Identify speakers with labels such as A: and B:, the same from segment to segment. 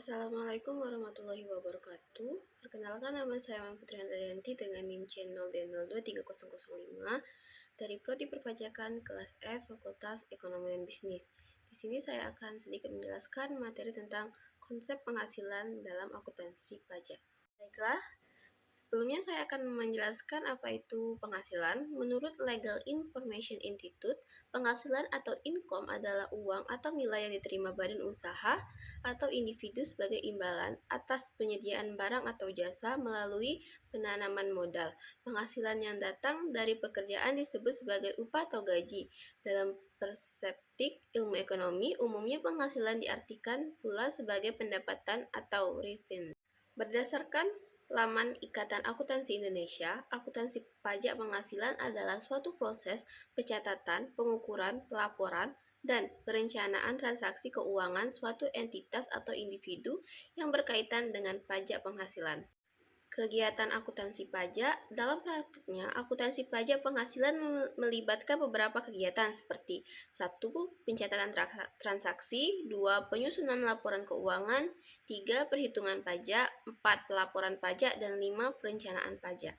A: Assalamualaikum warahmatullahi wabarakatuh. Perkenalkan, nama saya Putri Handrianti dengan NIM C0D023005 dari Prodi Perpajakan kelas F Fakultas Ekonomi dan Bisnis. Di sini saya akan sedikit menjelaskan materi tentang konsep penghasilan dalam akuntansi pajak. Baiklah, sebelumnya saya akan menjelaskan apa itu penghasilan. Menurut Legal Information Institute, penghasilan atau income adalah uang atau nilai yang diterima badan usaha atau individu sebagai imbalan atas penyediaan barang atau jasa melalui penanaman modal. Penghasilan yang datang dari pekerjaan disebut sebagai upah atau gaji. Dalam perseptik ilmu ekonomi, umumnya penghasilan diartikan pula sebagai pendapatan atau revenue. Berdasarkan laman Ikatan Akuntansi Indonesia, akuntansi pajak penghasilan adalah suatu proses pencatatan, pengukuran, pelaporan, dan perencanaan transaksi keuangan suatu entitas atau individu yang berkaitan dengan pajak penghasilan. Kegiatan akuntansi pajak, dalam praktiknya, akuntansi pajak penghasilan melibatkan beberapa kegiatan seperti 1. Pencatatan transaksi, 2. Penyusunan laporan keuangan, 3. Perhitungan pajak, 4. Pelaporan pajak, dan 5. Perencanaan pajak.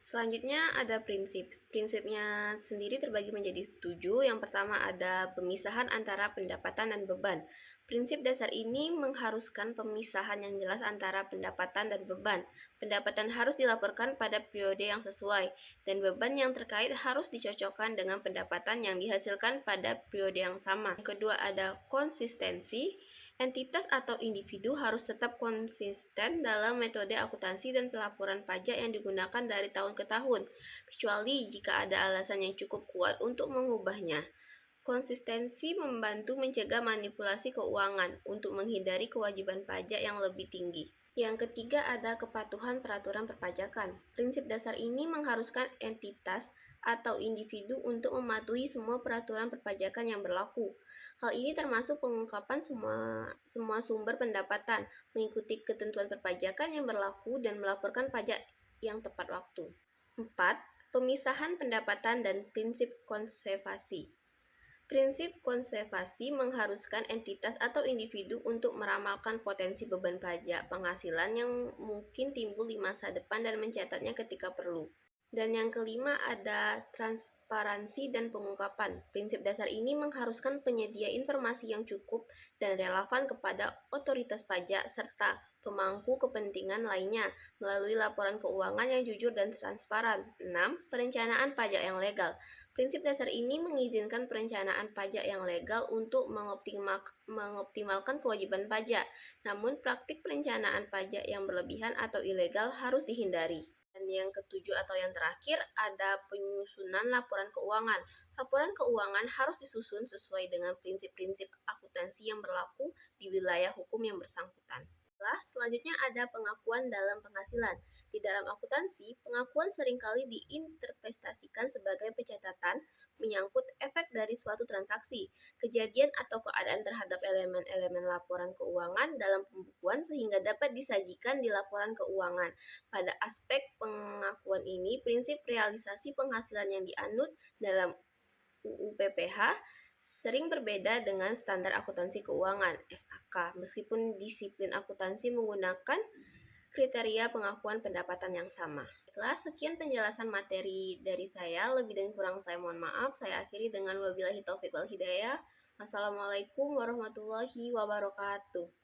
A: Selanjutnya ada prinsip. Prinsipnya sendiri terbagi menjadi 7. Yang pertama ada pemisahan antara pendapatan dan beban. Prinsip dasar ini mengharuskan pemisahan yang jelas antara pendapatan dan beban. Pendapatan harus dilaporkan pada periode yang sesuai, dan beban yang terkait harus dicocokkan dengan pendapatan yang dihasilkan pada periode yang sama. Yang kedua ada konsistensi. Entitas atau individu harus tetap konsisten dalam metode akuntansi dan pelaporan pajak yang digunakan dari tahun ke tahun, kecuali jika ada alasan yang cukup kuat untuk mengubahnya. Konsistensi membantu mencegah manipulasi keuangan untuk menghindari kewajiban pajak yang lebih tinggi. Yang ketiga ada kepatuhan peraturan perpajakan. Prinsip dasar ini mengharuskan entitas atau individu untuk mematuhi semua peraturan perpajakan yang berlaku. Hal ini termasuk pengungkapan semua sumber pendapatan, mengikuti ketentuan perpajakan yang berlaku, dan melaporkan pajak yang tepat waktu. 4. Pemisahan pendapatan dan prinsip konservasi. Prinsip konservasi mengharuskan entitas atau individu untuk meramalkan potensi beban pajak penghasilan yang mungkin timbul di masa depan dan mencatatnya ketika perlu. Dan yang kelima ada transparansi dan pengungkapan. Prinsip dasar ini mengharuskan penyedia informasi yang cukup dan relevan kepada otoritas pajak serta pemangku kepentingan lainnya melalui laporan keuangan yang jujur dan transparan. 6. Perencanaan pajak yang legal. Prinsip dasar ini mengizinkan perencanaan pajak yang legal untuk mengoptimalkan kewajiban pajak. Namun praktik perencanaan pajak yang berlebihan atau ilegal harus dihindari. Dan yang ketujuh atau yang terakhir ada penyusunan laporan keuangan. Laporan keuangan harus disusun sesuai dengan prinsip-prinsip akuntansi yang berlaku di wilayah hukum yang bersangkutan. Selanjutnya ada pengakuan dalam penghasilan. Di dalam akuntansi, pengakuan seringkali diinterpretasikan sebagai pencatatan menyangkut efek dari suatu transaksi, kejadian atau keadaan terhadap elemen-elemen laporan keuangan dalam pembukuan sehingga dapat disajikan di laporan keuangan. Pada aspek pengakuan ini, prinsip realisasi penghasilan yang dianut dalam UU PPH sering berbeda dengan standar akuntansi keuangan (SAK), meskipun disiplin akuntansi menggunakan kriteria pengakuan pendapatan yang sama. Baiklah, sekian penjelasan materi dari saya. Lebih dan kurang saya mohon maaf. Saya akhiri dengan wabillahi taufiq wal hidayah. Wassalamualaikum warahmatullahi wabarakatuh.